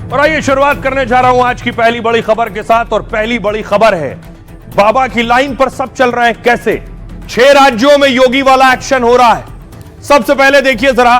और आइए शुरुआत करने जा रहा हूं आज की पहली बड़ी खबर के साथ। और पहली बड़ी खबर है, बाबा की लाइन पर सब चल रहे हैं कैसे। 6 राज्यों में योगी वाला एक्शन हो रहा है। सबसे पहले देखिए जरा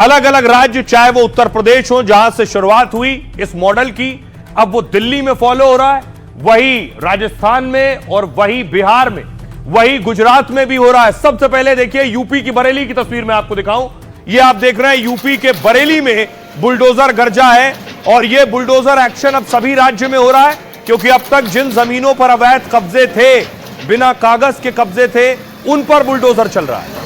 अलग अलग राज्य, चाहे वो उत्तर प्रदेश हो जहां से शुरुआत हुई इस मॉडल की, अब वो दिल्ली में फॉलो हो रहा है, वही राजस्थान में और वही बिहार में, वही गुजरात में भी हो रहा है। सबसे पहले देखिए यूपी की बरेली की तस्वीर मैं आपको दिखाऊं। ये आप देख रहे हैं यूपी के बरेली में बुलडोजर गरजा है और ये बुलडोजर एक्शन अब सभी राज्य में हो रहा है, क्योंकि अब तक जिन जमीनों पर अवैध कब्जे थे, बिना कागज के कब्जे थे, उन पर बुलडोजर चल रहा है।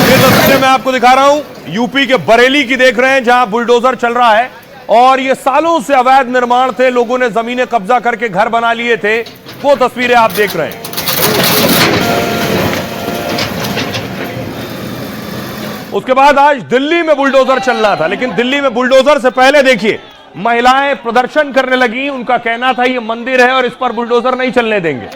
ये तस्वीरें मैं आपको दिखा रहा हूं यूपी के बरेली की, देख रहे हैं जहां बुलडोजर चल रहा है। और ये सालों से अवैध निर्माण थे, लोगों ने जमीनें कब्जा करके घर बना लिए थे, वो तस्वीरें आप देख रहे हैं। उसके बाद आज दिल्ली में बुलडोजर चल रहा था, लेकिन दिल्ली में बुलडोजर से पहले देखिए महिलाएं प्रदर्शन करने लगी। उनका कहना था ये मंदिर है और इस पर बुलडोजर नहीं चलने देंगे।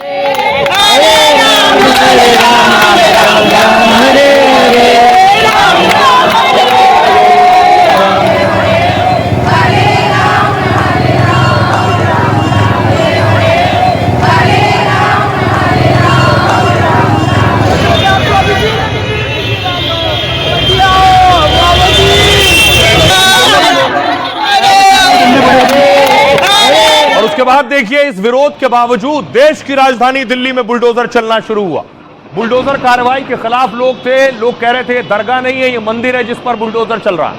उसके बाद देखिए इस विरोध के बावजूद देश की राजधानी दिल्ली में बुलडोजर चलना शुरू हुआ। बुलडोजर कार्रवाई के खिलाफ लोग थे, लोग कह रहे थे दरगाह नहीं है, ये मंदिर है जिस पर बुलडोजर चल रहा है।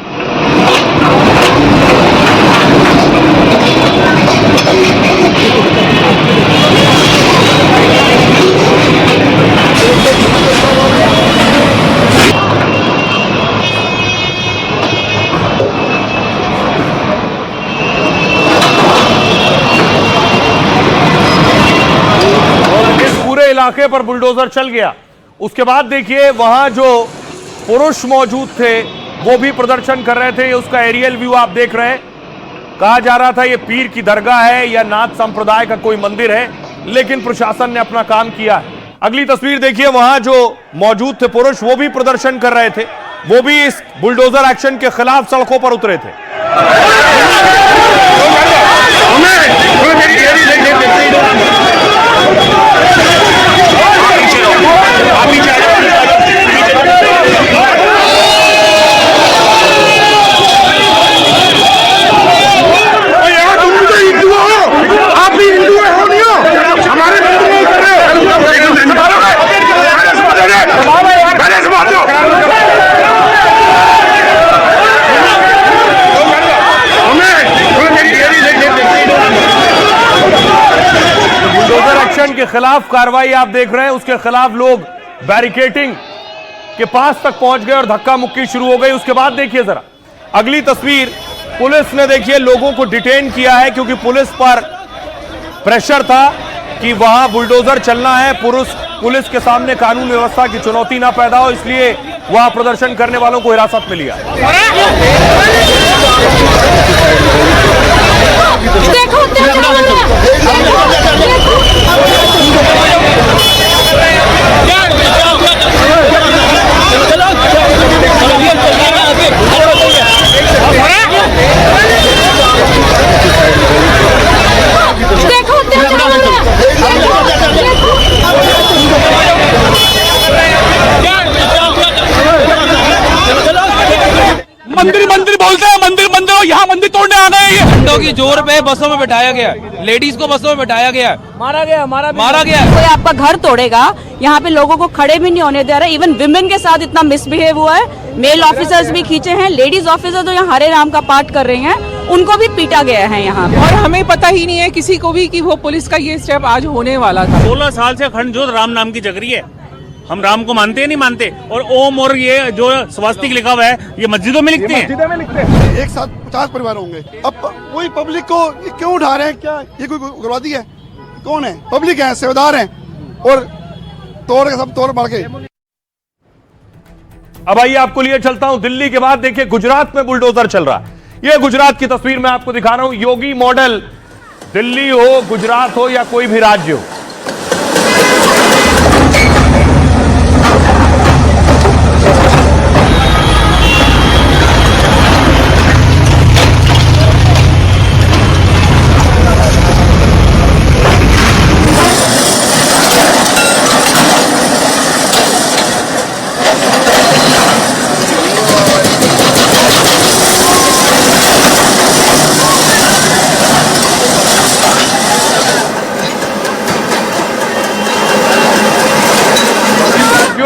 इलाके पर बुलडोजर चल गया। उसके बाद देखिए वहां जो पुरुष मौजूद थे वो भी प्रदर्शन कर रहे थे। उसका एरियल व्यू आप देख रहे हैं। कहा जा रहा था ये पीर की दरगाह है या नाथ संप्रदाय का कोई मंदिर है, लेकिन प्रशासन ने अपना काम किया है। अगली तस्वीर देखिए, वहां जो मौजूद थे पुरुष वो भी प्रदर्शन कर रहे थे, वो भी इस बुलडोजर एक्शन के खिलाफ सड़कों पर उतरे थे। के खिलाफ कार्रवाई आप देख रहे हैं, उसके खिलाफ लोग बैरिकेडिंग के पास तक पहुंच गए और धक्का मुक्की शुरू हो गई। उसके बाद देखिए जरा अगली तस्वीर, पुलिस ने देखिए लोगों को डिटेन किया है, क्योंकि पुलिस पर प्रेशर था कि वहां बुलडोजर चलना है, पुलिस के सामने कानून व्यवस्था की चुनौती ना पैदा हो, इसलिए वहां प्रदर्शन करने वालों को हिरासत में लिया। मंदिर बोलते हैं, मंदिर यहाँ मंदिर तोड़ने आ गए। ये झंडों की जोर पे बसों में बिठाया गया, लेडीज को बसों में बिठाया गया, मारा गया। कोई आपका घर तोड़ेगा, यहाँ पे लोगों को खड़े भी नहीं होने दे रहा है। इवन विमेन के साथ इतना मिसबिहेव हुआ है। मेल ऑफिसर्स भी खींचे हैं, लेडीज ऑफिसर जो यहाँ हरे राम का पाठ कर रही हैं उनको भी पीटा गया है यहाँ। और हमें पता ही नहीं है किसी को भी कि वो पुलिस का ये स्टेप आज होने वाला था। 16 साल से अखंड ज्योत राम नाम की जग रही है। हम राम को मानते हैं नहीं मानते, और ओम और ये जो स्वास्तिक लिखा हुआ है ये मस्जिदों में लिखते हैं। एक साथ 50 परिवार होंगे। अब कोई पब्लिक को क्यों उठा रहे हैं? क्या ये कोई उग्रवादी है? कौन है? पब्लिक है, सेवादार है, और तोड़ के सब तोड़ मार के। अब आइए आपको लिए चलता हूं दिल्ली के बाद। देखिए गुजरात में बुलडोजर चल रहा है। यह गुजरात की तस्वीर मैं आपको दिखा रहा हूं। योगी मॉडल दिल्ली हो, गुजरात हो या कोई भी राज्य हो,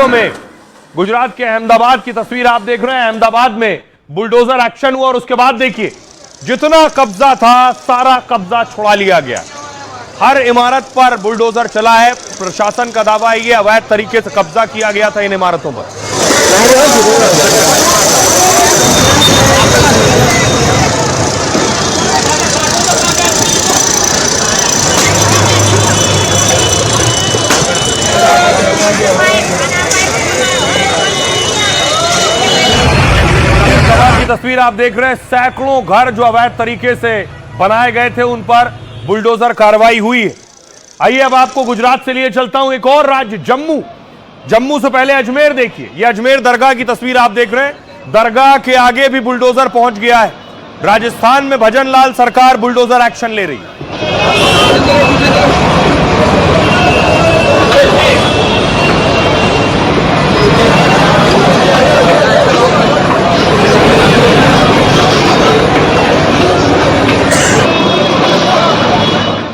में गुजरात के अहमदाबाद की तस्वीर आप देख रहे हैं। अहमदाबाद में बुलडोजर एक्शन हुआ और उसके बाद देखिए जितना कब्जा था सारा कब्जा छुड़ा लिया गया। हर इमारत पर बुलडोजर चला है। प्रशासन का दावा है ये अवैध तरीके से कब्जा किया गया था इन इमारतों पर। तस्वीर आप देख रहे हैं। सैकड़ों घर जो अवैध तरीके से बनाए गए थे उन पर बुलडोजर कार्रवाई हुई है। आइए अब आपको गुजरात से लिए चलता हूं एक और राज्य जम्मू। जम्मू से पहले अजमेर देखिए। यह अजमेर दरगाह की तस्वीर आप देख रहे हैं। दरगाह के आगे भी बुलडोजर पहुंच गया है। राजस्थान में भजन लाल सरकार बुलडोजर एक्शन ले रही है।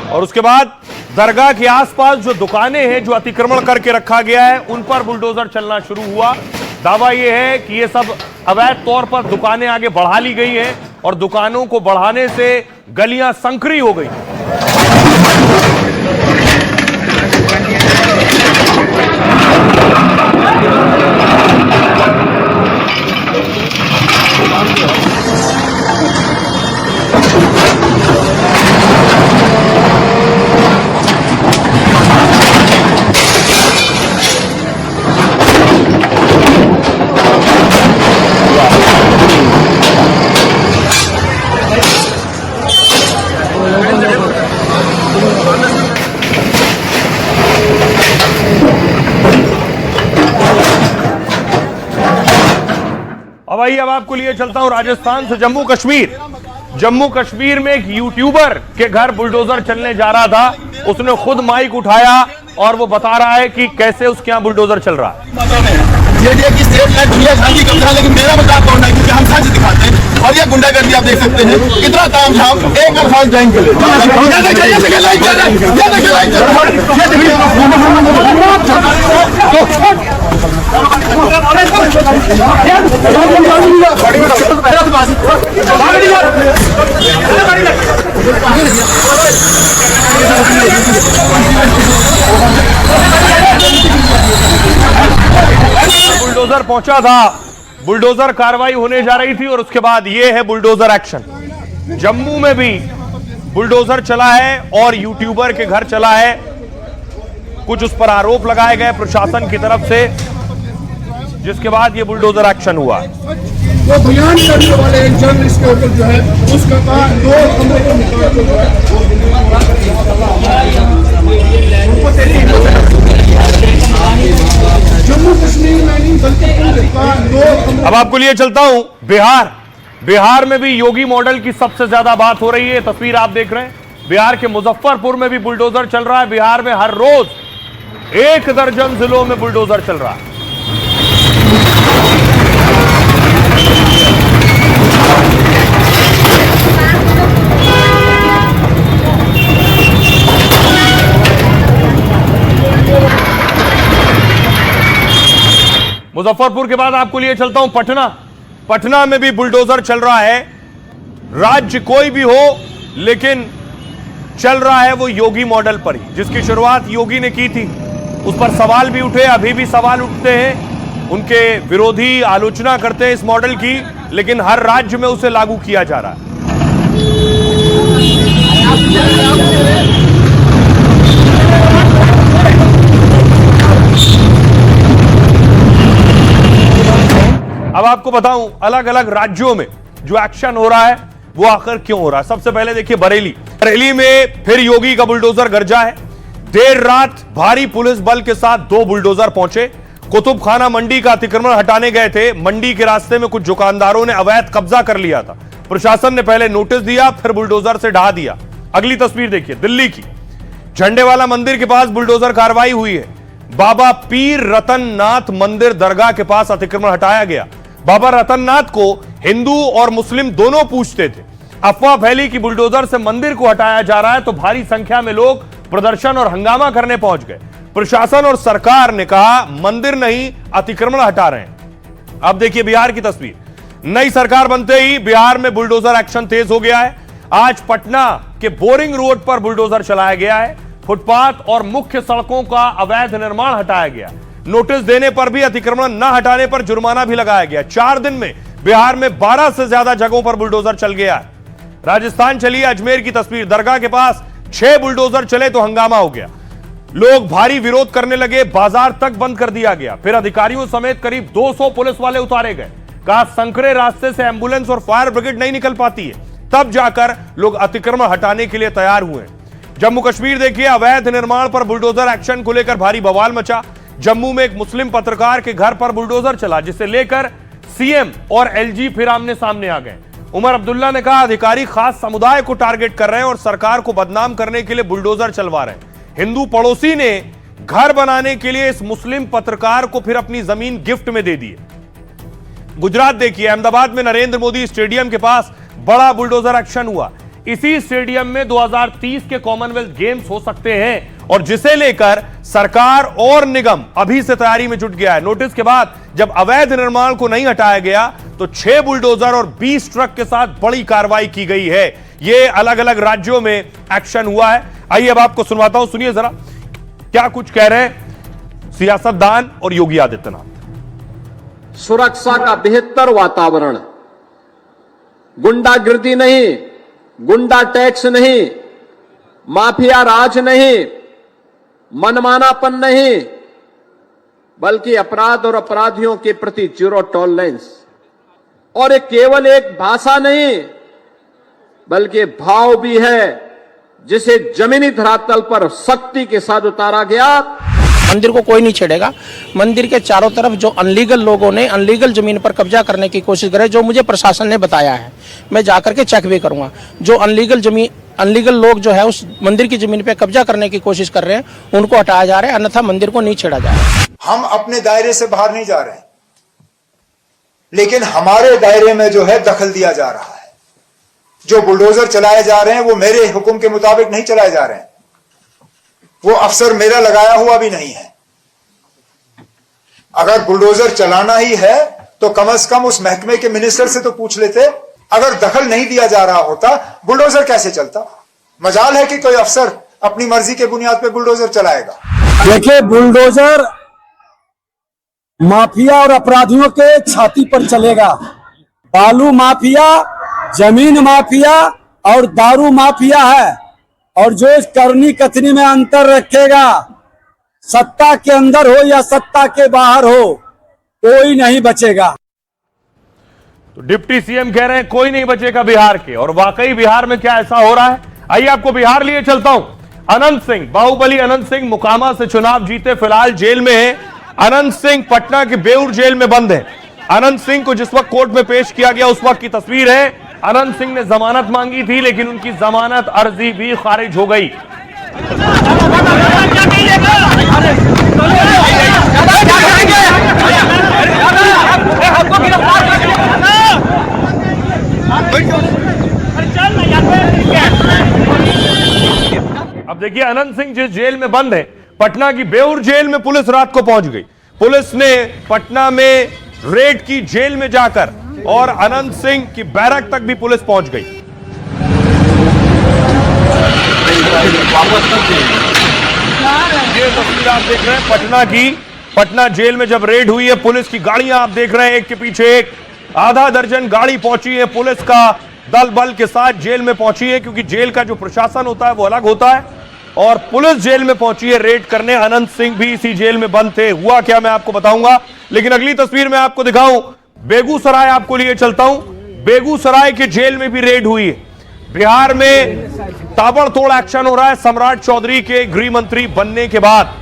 और उसके बाद दरगाह के आसपास जो दुकानें हैं जो अतिक्रमण करके रखा गया है उन पर बुलडोजर चलना शुरू हुआ। दावा यह है कि ये सब अवैध तौर पर दुकानें आगे बढ़ा ली गई हैं और दुकानों को बढ़ाने से गलियां संकरी हो गई। अब आपको लिए चलता हूं राजस्थान से जम्मू कश्मीर। जम्मू कश्मीर में एक यूट्यूबर के घर बुलडोजर चलने जा रहा था। उसने खुद माइक उठाया और वो बता रहा है कि कैसे उसके यहां बुलडोजर चल रहा है। लेकिन मेरा मजाक कौन है क्योंकि हम सच दिखाते हैं और ये गुंडागर्दी आप देख सकते हैं कितना काम झाम एक अल्फाज जाइन के लिए। बुलडोजर पहुंचा था, बुलडोजर कार्रवाई होने जा रही थी और उसके बाद यह है बुलडोजर एक्शन। जम्मू में भी बुलडोजर चला है और यूट्यूबर के घर चला है। कुछ उस पर आरोप लगाए गए प्रशासन की तरफ से, जिसके बाद यह बुलडोजर एक्शन हुआ। वो बयान करने वाले एक जर्नलिस्ट के ऊपर जो है उसका दो कमरे को निकाल जो है जम्मू कश्मीर में अब आपको लिए चलता हूं बिहार। बिहार में भी योगी मॉडल की सबसे ज्यादा बात हो रही है। तस्वीर आप देख रहे हैं। बिहार के मुजफ्फरपुर में भी बुलडोजर चल रहा है। बिहार में हर रोज 1 दर्जन जिलों में बुलडोजर चल रहा है। मुजफ्फरपुर के बाद आपको लिए चलता हूं पटना। पटना में भी बुलडोजर चल रहा है। राज्य कोई भी हो लेकिन चल रहा है वो योगी मॉडल पर ही, जिसकी शुरुआत योगी ने की थी। उस पर सवाल भी उठे, अभी भी सवाल उठते हैं। उनके विरोधी आलोचना करते हैं इस मॉडल की, लेकिन हर राज्य में उसे लागू किया जा रहा है। अब आपको बताऊं अलग अलग राज्यों में जो एक्शन हो रहा है। वो आखिर क्यों हो रहा है। सबसे पहले देखिए बरेली में फिर योगी का बुलडोजर गरजा है। देर रात भारी पुलिस बल के साथ 2 बुलडोजर पहुंचे, कुतुब खाना मंडी का अतिक्रमण हटाने गए थे। मंडी के रास्ते में कुछ दुकानदारों ने अवैध कब्जा कर लिया था। प्रशासन ने पहले नोटिस दिया, फिर बुलडोजर से ढहा दिया। अगली तस्वीर देखिए दिल्ली की, झंडेवाला मंदिर के पास बुलडोजर कार्रवाई हुई है। बाबा पीर रतननाथ मंदिर दरगाह के पास अतिक्रमण हटाया गया। बाबा रतननाथ को हिंदू और मुस्लिम दोनों पूजते थे। अफवाह फैली कि बुलडोजर से मंदिर को हटाया जा रहा है तो भारी संख्या में लोग प्रदर्शन और हंगामा करने पहुंच गए। प्रशासन और सरकार ने कहा मंदिर नहीं, अतिक्रमण हटा रहे हैं। अब देखिए बिहार की तस्वीर। नई सरकार बनते ही बिहार में बुलडोजर एक्शन तेज हो गया है। आज पटना के बोरिंग रोड पर बुलडोजर चलाया गया है। फुटपाथ और मुख्य सड़कों का अवैध निर्माण हटाया गया। नोटिस देने पर भी, अतिक्रमण न हटाने पर जुर्माना भी लगाया गया। 4 दिन में बिहार में 12 से ज्यादा जगहों पर बुलडोजर चल गया है। राजस्थान चलिए अजमेर की तस्वीर। दरगाह के पास 6 बुलडोजर चले तो हंगामा हो गया। लोग भारी विरोध करने लगे, बाजार तक बंद कर दिया गया। फिर अधिकारियों समेत करीब 200 पुलिस वाले उतारे गए। कहा संकरे रास्ते से एम्बुलेंस और फायर ब्रिगेड नहीं निकल पाती है। तब जाकर लोग अतिक्रमण हटाने के लिए तैयार हुए। जम्मू कश्मीर देखिए, अवैध निर्माण पर बुलडोजर एक्शन को लेकर भारी बवाल मचा। जम्मू में एक मुस्लिम पत्रकार के घर पर बुलडोजर चला, जिसे लेकर सीएम और एलजी फिर आमने सामने आ गए। उमर अब्दुल्ला ने कहा अधिकारी खास समुदाय को टारगेट कर रहे हैं और सरकार को बदनाम करने के लिए बुलडोजर चलवा रहे हैं। हिंदू पड़ोसी ने घर बनाने के लिए इस मुस्लिम पत्रकार को फिर अपनी जमीन गिफ्ट में दे दी है। गुजरात देखिए, अहमदाबाद में नरेंद्र मोदी स्टेडियम के पास बड़ा बुलडोजर एक्शन हुआ। इसी स्टेडियम में 2030 के कॉमनवेल्थ गेम्स हो सकते हैं और जिसे लेकर सरकार और निगम अभी से तैयारी में जुट गया है। नोटिस के बाद जब अवैध निर्माण को नहीं हटाया गया तो 6 बुलडोजर और 20 ट्रक के साथ बड़ी कार्रवाई की गई है। यह अलग अलग राज्यों में एक्शन हुआ है। आइए अब आपको सुनवाता हूं, सुनिए जरा क्या कुछ कह रहे हैं सियासतदान और योगी आदित्यनाथ। सुरक्षा का बेहतर वातावरण, गुंडागिर्दी नहीं, गुंडा टैक्स नहीं, माफिया राज नहीं, मनमानापन नहीं, बल्कि अपराध और अपराधियों के प्रति जीरो टॉलरेंस। और ये केवल एक भाषा नहीं बल्कि भाव भी है, जिसे जमीनी धरातल पर सख्ती के साथ उतारा गया। मंदिर को कोई नहीं छेड़ेगा। मंदिर के चारों तरफ जो अनलीगल लोगों ने अनलीगल जमीन पर कब्जा करने की कोशिश करे, जो मुझे प्रशासन ने बताया है, मैं जाकर के चेक भी करूंगा। जो अनलीगल लोग जो है उस मंदिर की जमीन पे कब्जा करने की कोशिश कर रहे हैं, उनको हटाया जा रहा है, अन्यथा मंदिर को नहीं छेड़ा जा रहा है। हम अपने दायरे से बाहर नहीं जा रहे हैं, लेकिन हमारे दायरे में जो है दखल दिया जा रहा है। जो बुलडोजर चलाए जा रहे हैं वो मेरे हुक्म के मुताबिक नहीं चलाए जा रहे हैं। वो अफसर मेरा लगाया हुआ भी नहीं है। अगर बुलडोजर चलाना ही है तो कम से कम उस महकमे के मिनिस्टर से तो पूछ लेते। अगर दखल नहीं दिया जा रहा होता बुलडोजर कैसे चलता? मजाल है कि कोई अफसर अपनी मर्जी के बुनियाद पे बुलडोजर चलाएगा। देखिए, बुलडोजर माफिया और अपराधियों के छाती पर चलेगा। बालू माफिया, जमीन माफिया और दारू माफिया है, और जो इस करनी कतनी में अंतर रखेगा, सत्ता के अंदर हो या सत्ता के बाहर हो, कोई नहीं बचेगा। तो डिप्टी सीएम कह रहे हैं कोई नहीं बचेगा बिहार के, और वाकई बिहार में क्या ऐसा हो रहा है? आइए आपको बिहार लिए चलता हूं। अनंत सिंह, बाहुबली अनंत सिंह मोकामा से चुनाव जीते, फिलहाल जेल में है। अनंत सिंह पटना के बेउर जेल में बंद है। अनंत सिंह को जिस वक्त कोर्ट में पेश किया गया उस वक्त की तस्वीर है। अनंत सिंह ने जमानत मांगी थी, लेकिन उनकी जमानत अर्जी भी खारिज हो गई। अब देखिए, अनंत सिंह जिस जेल में बंद है, पटना की बेउर जेल में पुलिस रात को पहुंच गई। पुलिस ने पटना में रेड की जेल में जाकर, और अनंत सिंह की बैरक तक भी पुलिस पहुंच गई। ये तस्वीर आप देख रहे हैं पटना की, पटना जेल में जब रेड हुई है, पुलिस की गाड़ियां आप देख रहे हैं, एक के पीछे एक, आधा दर्जन गाड़ी पहुंची है। पुलिस का दल बल के साथ जेल में पहुंची है, क्योंकि जेल का जो प्रशासन होता है वो अलग होता है, और पुलिस जेल में पहुंची है रेड करने। अनंत सिंह भी इसी जेल में बंद थे। हुआ क्या मैं आपको बताऊंगा, लेकिन अगली तस्वीर में आपको दिखाऊं। बेगूसराय आपको लिए चलता हूं। बेगूसराय के जेल में भी रेड हुई है। बिहार में ताबड़तोड़ एक्शन हो रहा है सम्राट चौधरी के गृह मंत्री बनने के बाद।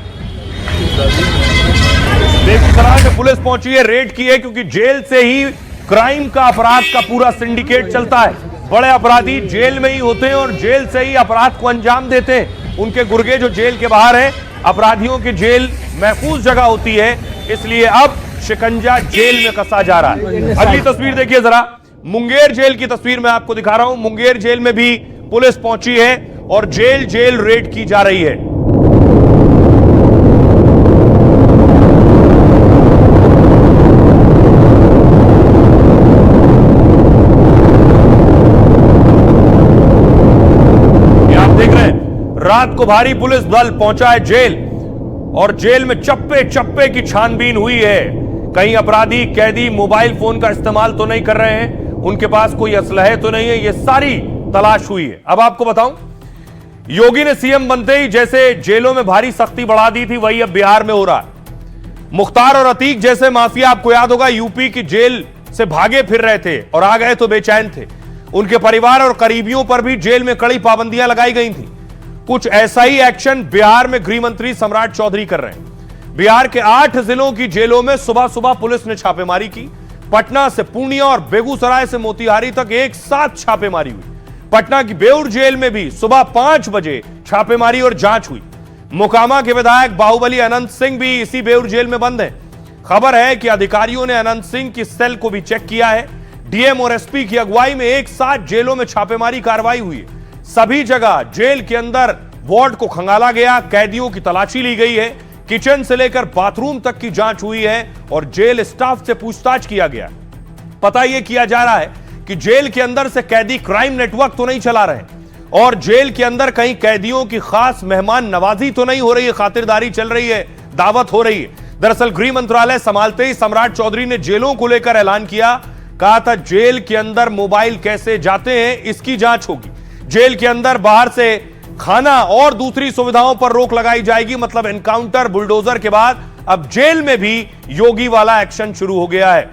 बेगूसराय में पुलिस पहुंची है, रेड की है, क्योंकि जेल से ही क्राइम का, अपराध का पूरा सिंडिकेट चलता है। बड़े अपराधी जेल में ही होते हैं और जेल से ही अपराध को अंजाम देते हैं। उनके गुर्गे जो जेल के बाहर है, अपराधियों की जेल महफूज जगह होती है, इसलिए अब शिकंजा जेल में कसा जा रहा है। अगली तस्वीर देखिए जरा, मुंगेर जेल की तस्वीर मैं आपको दिखा रहा हूं। मुंगेर जेल में भी पुलिस पहुंची है और जेल जेल रेड की जा रही है। रात को भारी पुलिस बल पहुंचा है जेल और जेल में चप्पे चप्पे की छानबीन हुई है। कहीं अपराधी कैदी मोबाइल फोन का इस्तेमाल तो नहीं कर रहे हैं, उनके पास कोई असलहे तो नहीं है, ये सारी तलाश हुई है। अब आपको बताऊं, योगी ने सीएम बनते ही जैसे जेलों में भारी सख्ती बढ़ा दी थी, वही अब बिहार में हो रहा है। मुख्तार और अतीक जैसे माफिया, आपको याद होगा, यूपी की जेल से भागे फिर रहे थे और आ गए तो बेचैन थे। उनके परिवार और करीबियों पर भी जेल में कड़ी पाबंदियां लगाई गई थी। कुछ ऐसा ही एक्शन बिहार में गृह मंत्री सम्राट चौधरी कर रहे हैं। बिहार के 8 जिलों की जेलों में सुबह सुबह पुलिस ने छापेमारी की। पटना से पूर्णिया और बेगूसराय से मोतिहारी तक एक साथ छापेमारी हुई। पटना की बेउर जेल में भी सुबह 5 बजे छापेमारी और जांच हुई। मोकामा के विधायक बाहुबली अनंत सिंह भी इसी बेउर जेल में बंद हैं। खबर है कि अधिकारियों ने अनंत सिंह की सेल को भी चेक किया है। डीएम और एसपी की अगुवाई में एक साथ जेलों में छापेमारी कार्रवाई हुई है। सभी जगह जेल के अंदर वार्ड को खंगाला गया, कैदियों की तलाशी ली गई है, किचन से लेकर बाथरूम तक की जांच हुई है और जेल स्टाफ से पूछताछ किया गया। पता यह किया जा रहा है कि जेल के अंदर से कैदी क्राइम नेटवर्क तो नहीं चला रहे और जेल के अंदर कहीं कैदियों की खास मेहमान नवाजी तो नहीं हो रही है, खातिरदारी चल रही है, दावत हो रही है। दरअसल गृह मंत्रालय संभालते ही सम्राट चौधरी ने जेलों को लेकर ऐलान किया, कहा था जेल के अंदर मोबाइल कैसे जाते हैं इसकी जांच होगी। जेल के अंदर बाहर से खाना और दूसरी सुविधाओं पर रोक लगाई जाएगी। मतलब एनकाउंटर बुलडोजर के बाद अब जेल में भी योगी वाला एक्शन शुरू हो गया है।